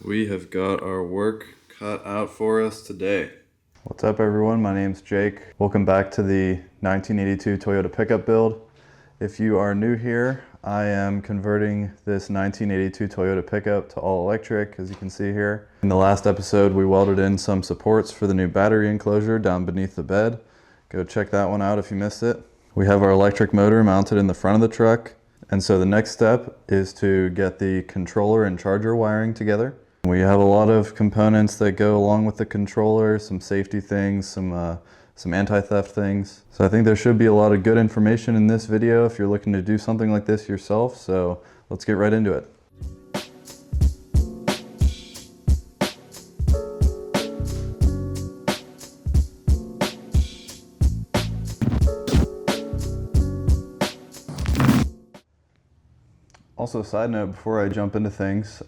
We have got our work cut out for us today. What's up everyone, my name's Jake. Welcome back to the 1982 Toyota pickup build. If you are new here, I am converting this 1982 Toyota pickup to all electric, as you can see here. In the last episode, we welded in some supports for the new battery enclosure down beneath the bed. Go check that one out if you missed it. We have our electric motor mounted in the front of the truck. And so the next step is to get the controller and charger wiring together. We have a lot of components that go along with the controller, some safety things, some anti-theft things. So I think there should be a lot of good information in this video if you're looking to do something like this yourself. So let's get right into it. Also, side note, before I jump into things,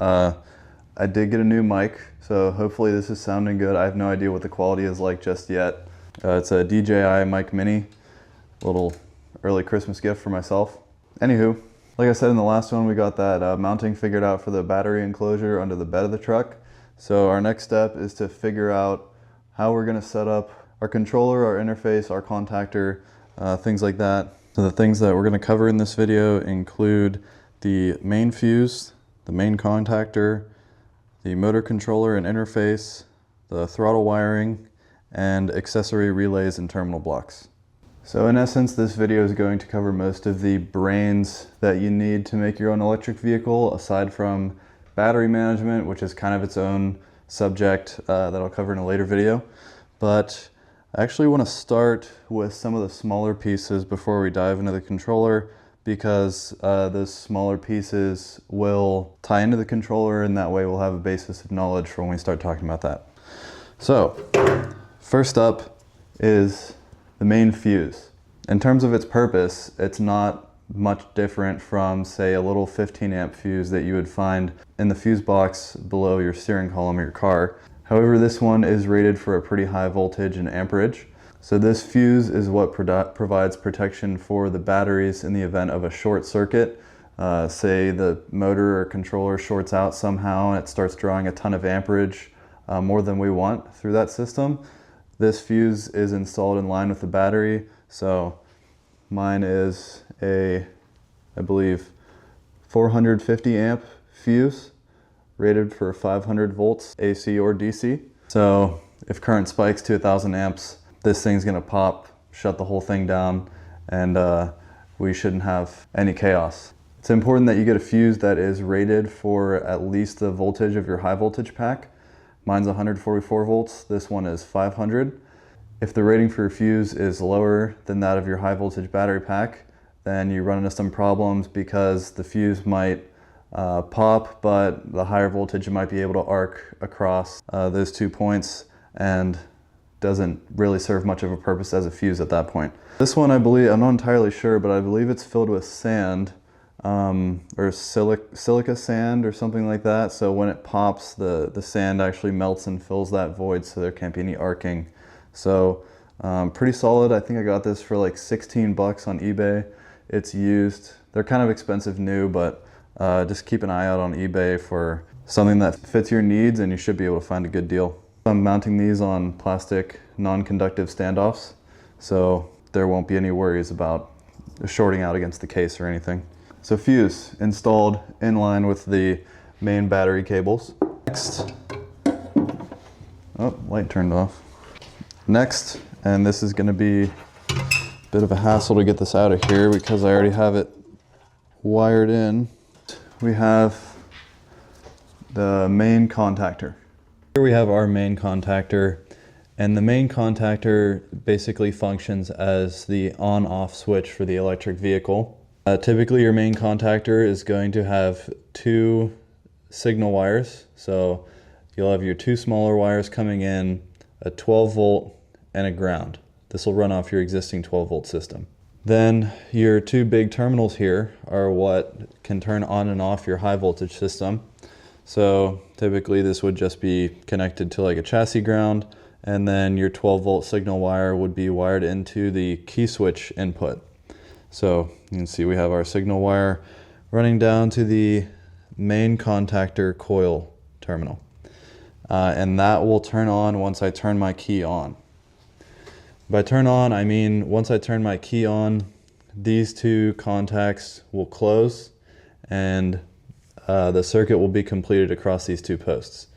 I did get a new mic, so hopefully this is sounding good. I have no idea what the quality is like just yet. It's a DJI mic mini, a little early Christmas gift for myself. Anywho, like I said in the last one, we got that mounting figured out for the battery enclosure under the bed of the truck. So our next step is to figure out how we're gonna set up our controller, our interface, our contactor, things like that. So the things that we're gonna cover in this video include the main fuse, the main contactor, the motor controller and interface, the throttle wiring, and accessory relays and terminal blocks. So in essence, this video is going to cover most of the brains that you need to make your own electric vehicle, aside from battery management, which is kind of its own subject that I'll cover in a later video. But I actually want to start with some of the smaller pieces before we dive into the controller, because those smaller pieces will tie into the controller, and that way we'll have a basis of knowledge for when we start talking about that. So, first up is the main fuse. In terms of its purpose, it's not much different from, say, a little 15 amp fuse that you would find in the fuse box below your steering column of your car. However, this one is rated for a pretty high voltage and amperage. So this fuse is what provides protection for the batteries in the event of a short circuit. Say the motor or controller shorts out somehow and it starts drawing a ton of amperage, more than we want through that system. This fuse is installed in line with the battery. So mine is I believe 450 amp fuse rated for 500 volts AC or DC. So if current spikes to 1000 amps, this thing's gonna pop, shut the whole thing down, and we shouldn't have any chaos. It's important that you get a fuse that is rated for at least the voltage of your high voltage pack. Mine's 144 volts, this one is 500. If the rating for your fuse is lower than that of your high voltage battery pack, then you run into some problems because the fuse might pop, but the higher voltage might be able to arc across those 2 points and doesn't really serve much of a purpose as a fuse at that point. This one, I believe, I'm not entirely sure, but I believe it's filled with sand, or silica sand or something like that. So when it pops, the sand actually melts and fills that void, so there can't be any arcing. So pretty solid. I think I got this for like 16 bucks on eBay. It's used. They're kind of expensive new, but just keep an eye out on eBay for something that fits your needs and you should be able to find a good deal. I'm mounting these on plastic non-conductive standoffs, so there won't be any worries about shorting out against the case or anything. So fuse installed in line with the main battery cables. Next, oh, light turned off. Next, and this is gonna be a bit of a hassle to get this out of here because I already have it wired in. We have the main contactor. Here we have our main contactor, and the main contactor basically functions as the on-off switch for the electric vehicle. Typically your main contactor is going to have 2 signal wires, so you'll have your 2 smaller wires coming in, a 12 volt and a ground. This will run off your existing 12 volt system. Then your 2 big terminals here are what can turn on and off your high voltage system. So typically this would just be connected to like a chassis ground, and then your 12 volt signal wire would be wired into the key switch input. So you can see we have our signal wire running down to the main contactor coil terminal. and that will turn on once I turn my key on. By turn on, I mean once I turn my key on, these two contacts will close and the circuit will be completed across these two posts.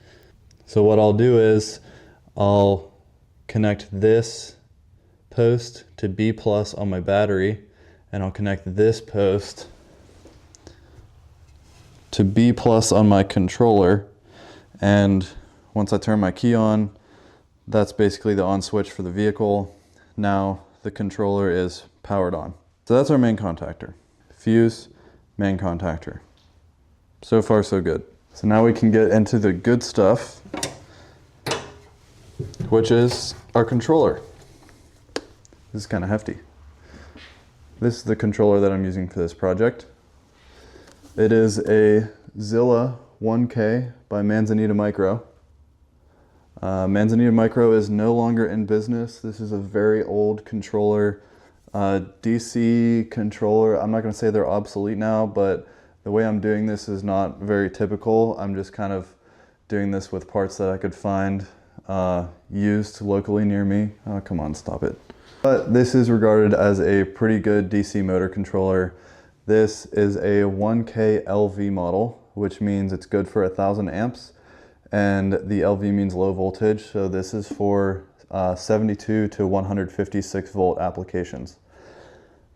So what I'll do is I'll connect this post to B+ on my battery, and I'll connect this post to B+ on my controller, and once I turn my key on, that's basically the on switch for the vehicle. Now the controller is powered on. So that's our main contactor. Fuse, main contactor. So far so good. So now we can get into the good stuff, which is our controller. This is kind of hefty. This is the controller that I'm using for this project. It is a Zilla 1K by Manzanita Micro. Manzanita Micro is no longer in business. This is a very old controller, DC controller. I'm not going to say they're obsolete now, but the way I'm doing this is not very typical. I'm just kind of doing this with parts that I could find used locally near me. Oh, come on, stop it. But this is regarded as a pretty good DC motor controller. This is a 1K LV model, which means it's good for 1,000 amps. And the LV means low voltage, so this is for 72 to 156 volt applications.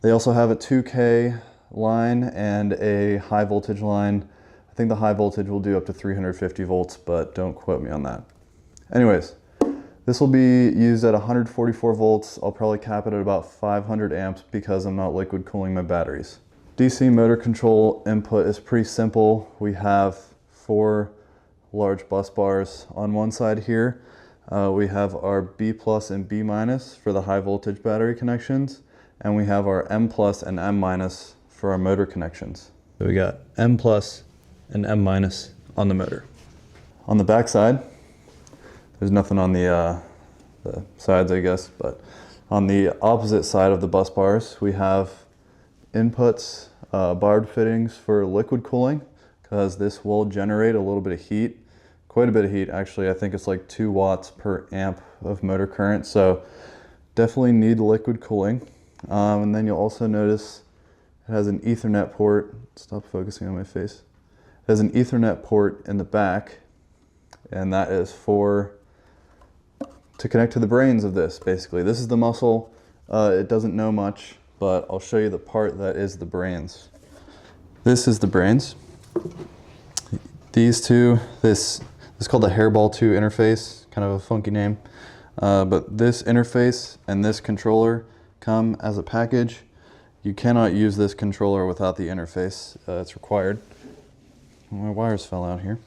They also have a 2K line and a high voltage line. I think the high voltage will do up to 350 volts, but don't quote me on that. Anyways, this will be used at 144 volts. I'll probably cap it at about 500 amps because I'm not liquid cooling my batteries. DC motor control input is pretty simple. We have 4 large bus bars on one side here. We have our B+ and B- for the high voltage battery connections, and we have our M+ and M- for our motor connections. So we got M+ and M- on the motor. On the back side, there's nothing on the sides, I guess, but on the opposite side of the bus bars, we have inputs, barred fittings for liquid cooling, because this will generate a little bit of heat. Quite a bit of heat, actually. I think it's like 2 watts per amp of motor current, so definitely need liquid cooling. And then you'll also notice it has an Ethernet port. Stop focusing on my face. It has an Ethernet port in the back, and that is to connect to the brains of this, basically. This is the muscle. It doesn't know much, but I'll show you the part that is the brains. This is the brains. These two, this is called the Hairball 2 interface, kind of a funky name. But this interface and this controller come as a package. You cannot use this controller without the interface. It's required. My wires fell out here.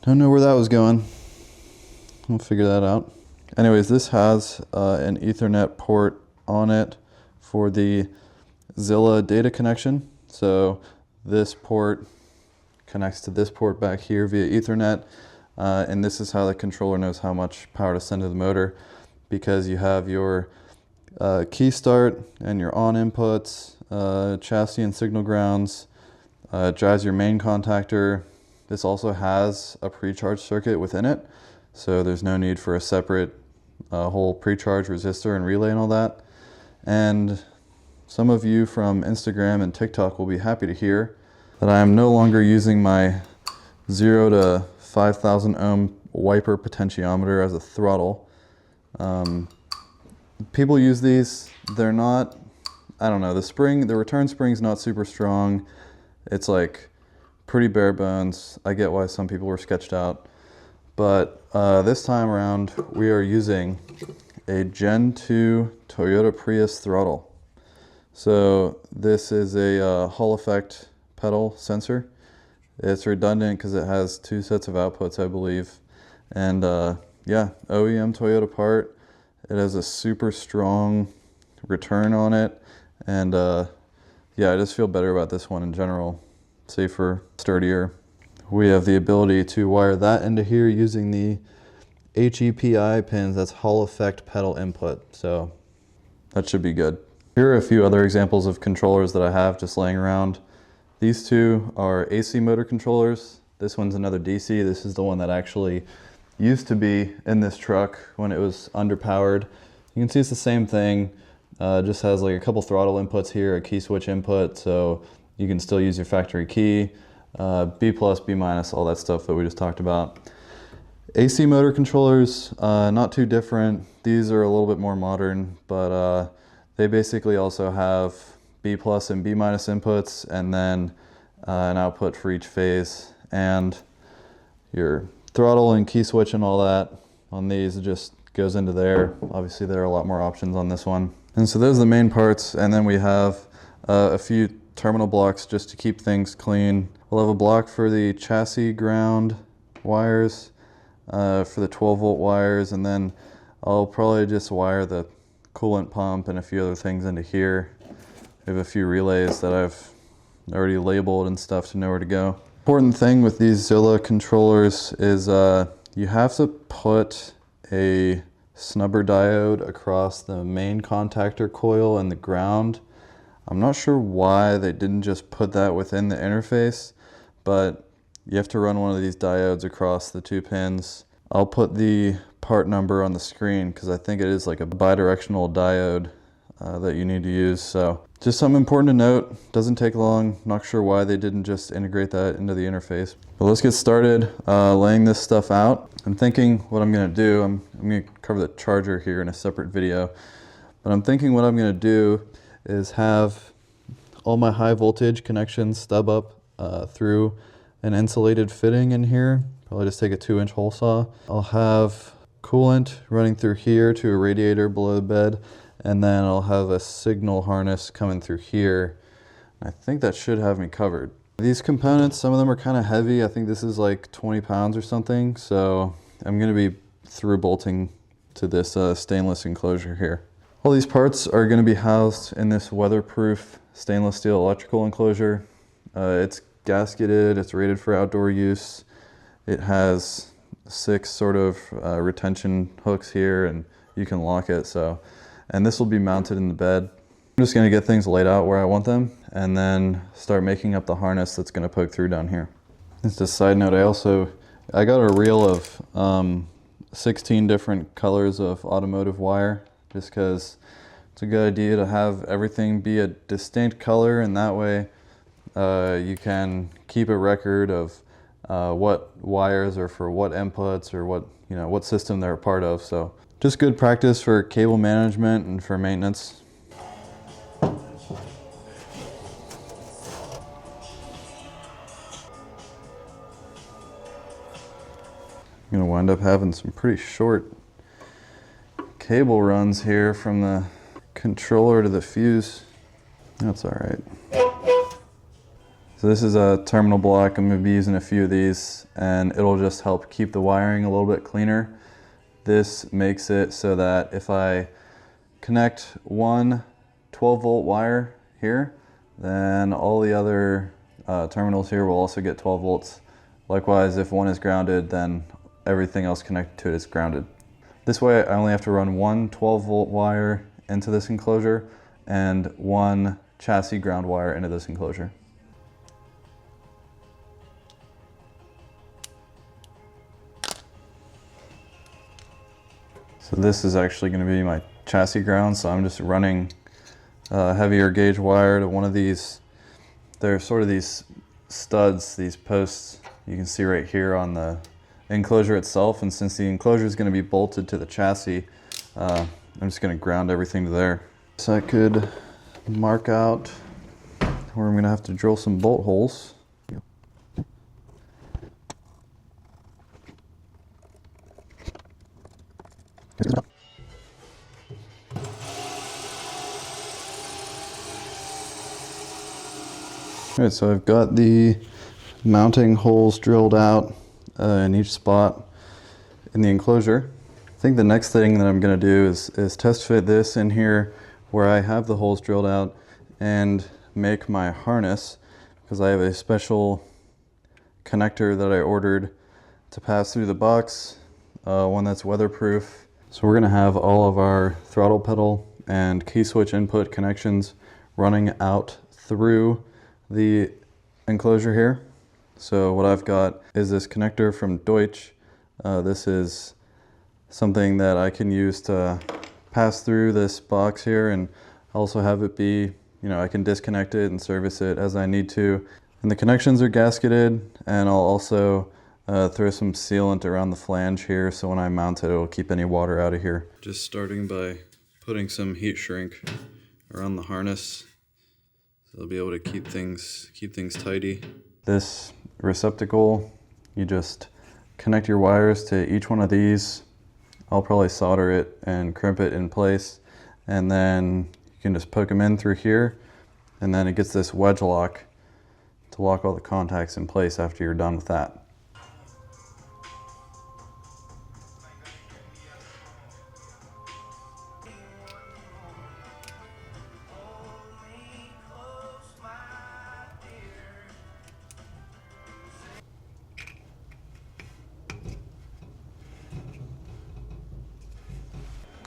Don't know where that was going. We'll figure that out. Anyways, this has an Ethernet port on it for the Zilla data connection. So this port connects to this port back here via Ethernet, and this is how the controller knows how much power to send to the motor, because you have your key start and your on inputs, chassis and signal grounds, drives your main contactor. This also has a pre-charge circuit within it, so there's no need for a separate whole pre-charge resistor and relay and all that. And some of you from Instagram and TikTok will be happy to hear that I am no longer using my 0 to 5,000 ohm wiper potentiometer as a throttle. People use these. They're not, I don't know, the return spring's not super strong. It's like pretty bare bones. I get why some people were sketched out. But this time around, we are using a Gen 2 Toyota Prius throttle. So this is a Hall effect pedal sensor. It's redundant because it has 2 sets of outputs, I believe. And yeah, OEM Toyota part. It has a super strong return on it. And yeah, I just feel better about this one in general. Safer, sturdier. We have the ability to wire that into here using the HEPI pins. That's Hall effect pedal input. So that should be good. Here are a few other examples of controllers that I have just laying around. These two are AC motor controllers. This one's another DC. This is the one that actually used to be in this truck when it was underpowered. You can see it's the same thing. Just has like a couple throttle inputs here, a key switch input, so you can still use your factory key, B+, B-, all that stuff that we just talked about. AC motor controllers, not too different. These are a little bit more modern, but they basically also have B+ and B- inputs, and then an output for each phase. And your throttle and key switch and all that on these just goes into there. Obviously there are a lot more options on this one. And so those are the main parts, and then we have a few terminal blocks just to keep things clean. We'll have a block for the chassis ground wires, for the 12-volt wires, and then I'll probably just wire the coolant pump and a few other things into here. We have a few relays that I've already labeled and stuff to know where to go. Important thing with these Zilla controllers is you have to put a snubber diode across the main contactor coil and the ground. I'm not sure why they didn't just put that within the interface, but you have to run one of these diodes across the two pins. I'll put the part number on the screen because I think it is like a bidirectional diode that you need to use. So just something important to note. Doesn't take long. Not sure why they didn't just integrate that into the interface. But let's get started laying this stuff out. I'm thinking what I'm going to do. I'm going to cover the charger here in a separate video. But I'm thinking what I'm going to do is have all my high voltage connections stub up through an insulated fitting in here. Probably just take a 2-inch hole saw. I'll have coolant running through here to a radiator below the bed, and then I'll have a signal harness coming through here. I think that should have me covered. These components, some of them are kind of heavy. I think this is like 20 pounds or something, so I'm going to be through bolting to this stainless enclosure here. All these parts are going to be housed in this weatherproof stainless steel electrical enclosure. It's gasketed, it's rated for outdoor use. It has 6 sort of retention hooks here, and you can lock it. And this will be mounted in the bed. I'm just going to get things laid out where I want them and then start making up the harness that's going to poke through down here. Just a side note, I got a reel of 16 different colors of automotive wire, just because it's a good idea to have everything be a distinct color, and that way you can keep a record of what wires are for what inputs or what system they're a part of. So just good practice for cable management and for maintenance. I'm gonna wind up having some pretty short cable runs here from the controller to the fuse. That's all right. So this is a terminal block. I'm going to be using a few of these, and it'll just help keep the wiring a little bit cleaner. This makes it so that if I connect one 12-volt wire here, then all the other terminals here will also get 12 volts. Likewise, if one is grounded, then everything else connected to it is grounded. This way I only have to run one 12-volt wire into this enclosure and one chassis ground wire into this enclosure. So this is actually going to be my chassis ground, so I'm just running heavier gauge wire to one of these. They're sort of these studs, these posts you can see right here on the enclosure itself, and since the enclosure is going to be bolted to the chassis, I'm just going to ground everything to there. So I could mark out where I'm going to have to drill some bolt holes. Alright, so I've got the mounting holes drilled out in each spot in the enclosure. I think the next thing that I'm going to do is test fit this in here where I have the holes drilled out and make my harness, because I have a special connector that I ordered to pass through the box, one that's weatherproof. So we're going to have all of our throttle pedal and key switch input connections running out through the enclosure here. So what I've got is this connector from Deutsch. This is something that I can use to pass through this box here, and also have it be, I can disconnect it and service it as I need to. And the connections are gasketed, and I'll also throw some sealant around the flange here so when I mount it, it'll keep any water out of here. Just starting by putting some heat shrink around the harness, so it'll be able to keep things tidy. This receptacle, you just connect your wires to each one of these. I'll probably solder it and crimp it in place, and then you can just poke them in through here, and then it gets this wedge lock to lock all the contacts in place after you're done with that.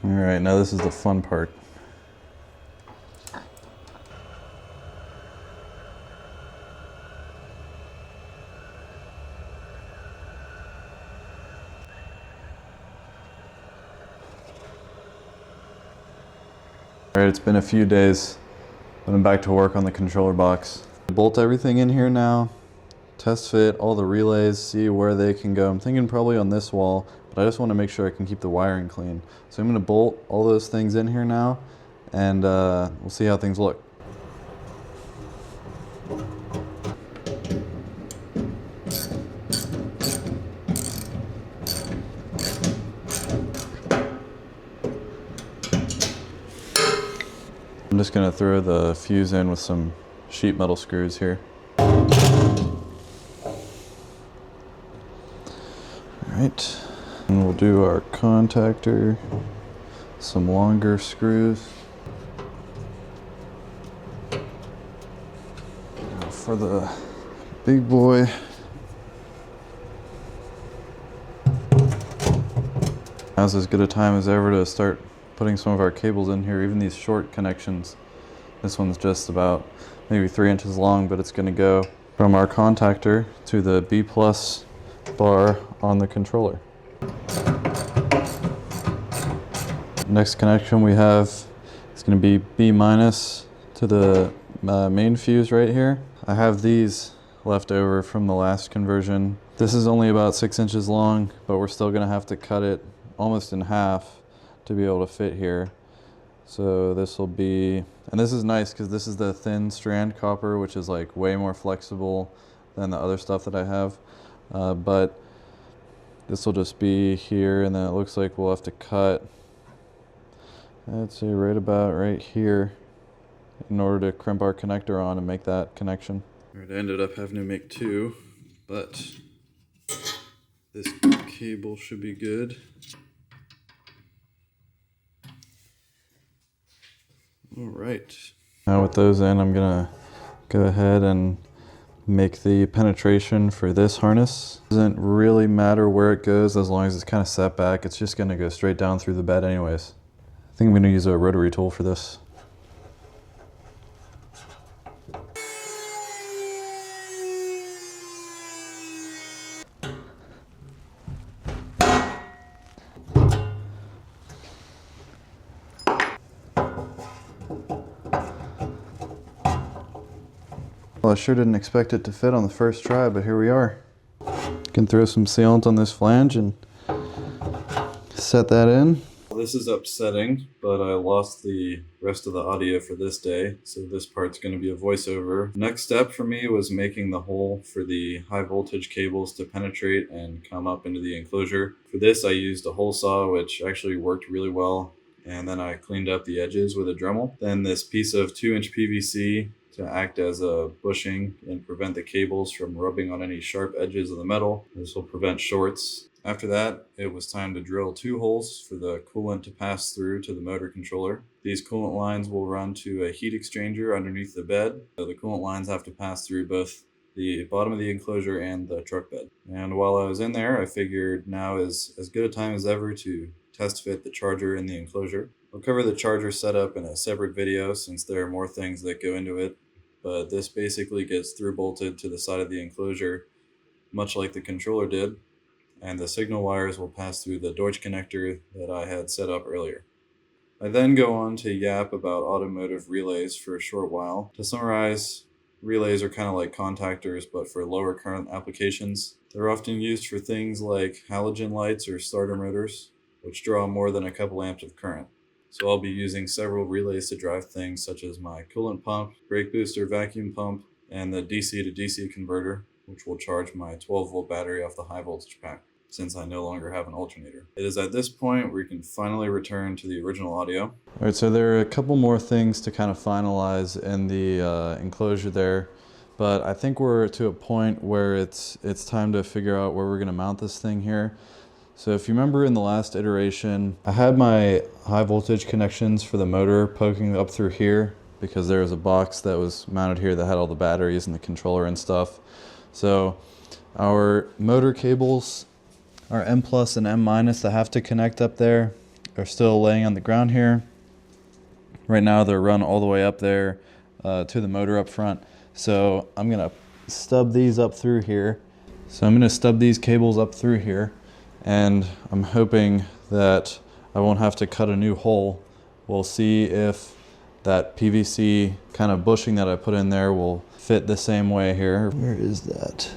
All right, now this is the fun part. All right, it's been a few days, but I'm back to work on the controller box. Bolt everything in here now, test fit all the relays, see where they can go. I'm thinking probably on this wall, but I just want to make sure I can keep the wiring clean. So I'm going to bolt all those things in here now, and we'll see how things look. I'm just going to throw the fuse in with some sheet metal screws here. Alright, and we'll do our contactor, some longer screws. Now for the big boy, now's as good a time as ever to start putting some of our cables in here, even these short connections. This one's just about maybe 3 inches long, but it's going to go from our contactor to the B+ bar on the controller. Next connection we have is going to be B- to the main fuse right here. I have these left over from the last conversion. This is only about 6 inches long, but we're still going to have to cut it almost in half to be able to fit here. So this will be, and this is nice because this is the thin strand copper, which is like way more flexible than the other stuff that I have. But this will just be here, and then it looks like we'll have to cut, I'd say right about right here, in order to crimp our connector on and make that connection. All right, I ended up having to make 2, but this cable should be good. All right. Now with those in, I'm gonna go ahead and make the penetration for this harness. Doesn't really matter where it goes as long as it's kind of set back. It's just gonna go straight down through the bed anyways. I think I'm gonna use a rotary tool for this. Well, I sure didn't expect it to fit on the first try, but here we are. Can throw some sealant on this flange and set that in. This is upsetting, but I lost the rest of the audio for this day, so this part's going to be a voiceover. Next step for me was making the hole for the high voltage cables to penetrate and come up into the enclosure. For this I used a hole saw, which actually worked really well, and then I cleaned up the edges with a Dremel. Then this piece of 2-inch PVC to act as a bushing and prevent the cables from rubbing on any sharp edges of the metal. This will prevent shorts. After that, it was time to drill 2 holes for the coolant to pass through to the motor controller. These coolant lines will run to a heat exchanger underneath the bed. So the coolant lines have to pass through both the bottom of the enclosure and the truck bed. And while I was in there, I figured now is as good a time as ever to test fit the charger in the enclosure. I'll cover the charger setup in a separate video since there are more things that go into it, but this basically gets through bolted to the side of the enclosure much like the controller did, and the signal wires will pass through the Deutsch connector that I had set up earlier. I then go on to yap about automotive relays for a short while. To summarize, relays are kind of like contactors, but for lower current applications. They're often used for things like halogen lights or starter motors, which draw more than a couple amps of current. So I'll be using several relays to drive things such as my coolant pump, brake booster vacuum pump, and the DC to DC converter, which will charge my 12-volt battery off the high voltage pack, since I no longer have an alternator. It is at this point where you can finally return to the original audio. All right, so there are a couple more things to kind of finalize in the enclosure there, but I think we're to a point where it's time to figure out where we're gonna mount this thing here. So if you remember in the last iteration, I had my high voltage connections for the motor poking up through here because there was a box that was mounted here that had all the batteries and the controller and stuff. So our motor cables, our M plus and M minus that have to connect up there, are still laying on the ground here. Right now they're run all the way up there to the motor up front. So I'm gonna stub these up through here. So I'm gonna stub these cables up through here, and I'm hoping that I won't have to cut a new hole. We'll see if that PVC kind of bushing that I put in there will fit the same way here. Where is that?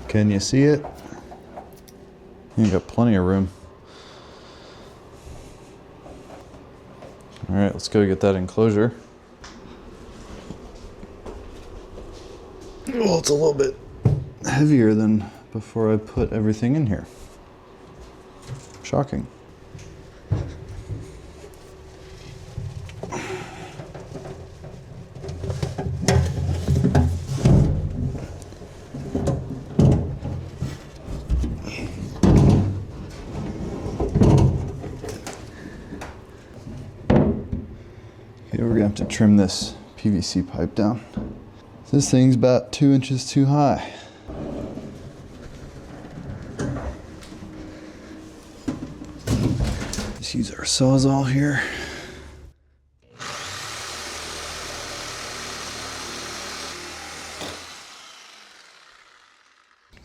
Can you see it? You got plenty of room. All right, let's go get that enclosure. Well, it's a little bit heavier than before I put everything in here. Shocking. Okay, we're gonna have to trim this PVC pipe down. This thing's about 2 inches too high. Let's use our Sawzall here.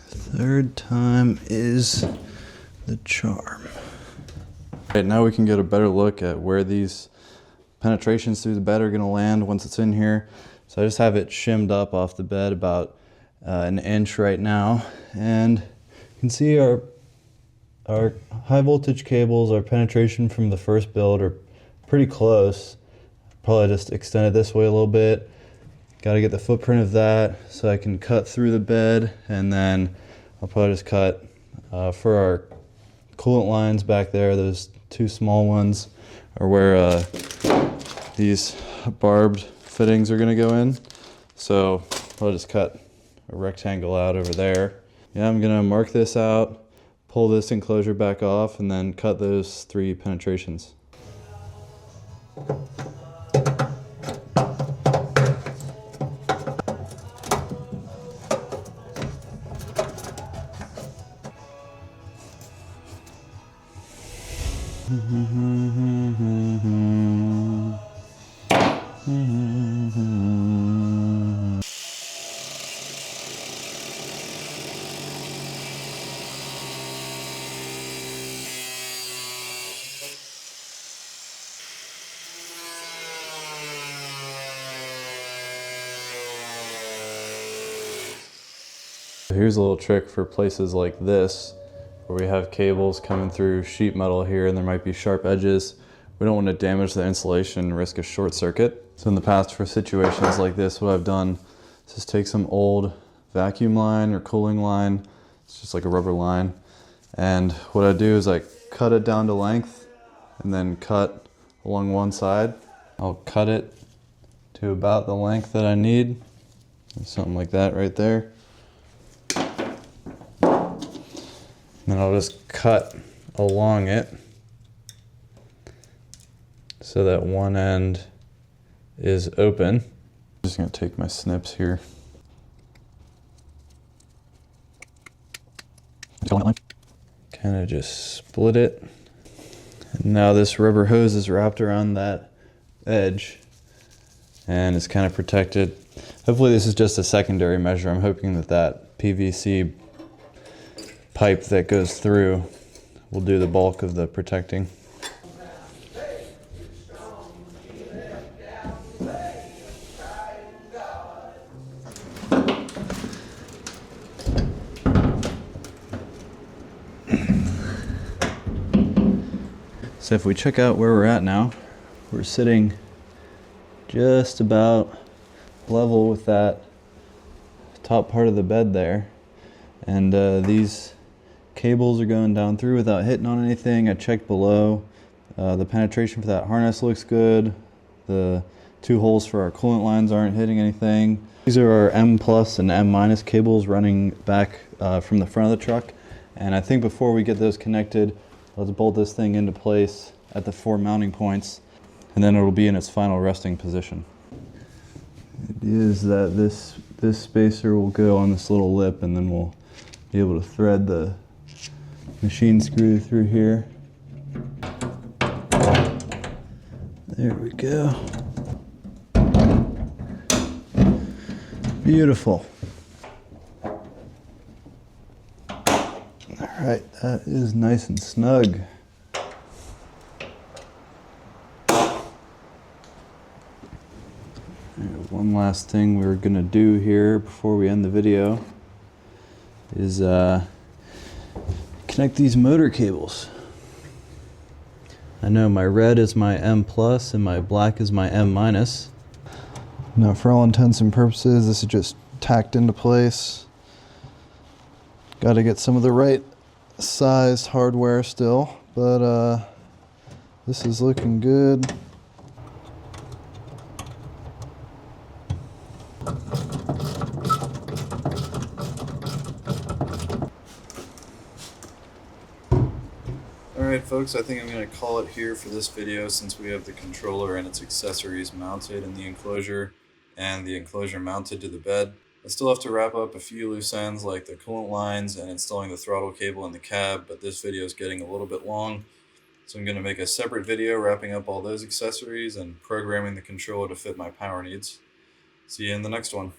Third time is the charm. Right, now we can get a better look at where these penetrations through the bed are gonna land once it's in here. So I just have it shimmed up off the bed about an inch right now. And you can see our high voltage cables, our penetration from the first build are pretty close. Probably just extend it this way a little bit. Got to get the footprint of that so I can cut through the bed, and then I'll probably just cut for our coolant lines back there. Those two small ones are where these barbed fittings are going to go in. So I'll just cut a rectangle out over there. Yeah, I'm going to mark this out, pull this enclosure back off, and then cut those 3 penetrations. Here's a little trick for places like this, where we have cables coming through sheet metal here and there might be sharp edges. We don't want to damage the insulation and risk a short circuit. So in the past, for situations like this, what I've done is just take some old vacuum line or cooling line. It's just like a rubber line. And what I do is I cut it down to length and then cut along one side. I'll cut it to about the length that I need. Something like that right there. Then I'll just cut along it so that one end is open. I'm just gonna take my snips here. Kind of just split it. And now this rubber hose is wrapped around that edge. and it's kind of protected. Hopefully this is just a secondary measure. I'm hoping that that PVC pipe that goes through will do the bulk of the protecting. So if we check out where we're at now, we're sitting just about level with that top part of the bed there. And these cables are going down through without hitting on anything. I checked below. The penetration for that harness looks good. The 2 holes for our coolant lines aren't hitting anything. These are our M plus and M minus cables running back from the front of the truck. And I think before we get those connected, let's bolt this thing into place at the 4 mounting points, and then it'll be in its final resting position. It is that this spacer will go on this little lip, and then we'll be able to thread the machine screw through here. There we go. Beautiful. All right, that is nice and snug. One last thing we're gonna do here before we end the video is connect these motor cables. I know my red is my M plus and my black is my M minus. Now for all intents and purposes, this is just tacked into place. Got to get some of the right sized hardware still, but this is looking good. Alright folks, I think I'm going to call it here for this video, since we have the controller and its accessories mounted in the enclosure and the enclosure mounted to the bed. I still have to wrap up a few loose ends like the coolant lines and installing the throttle cable in the cab, but this video is getting a little bit long, so I'm going to make a separate video wrapping up all those accessories and programming the controller to fit my power needs. See you in the next one.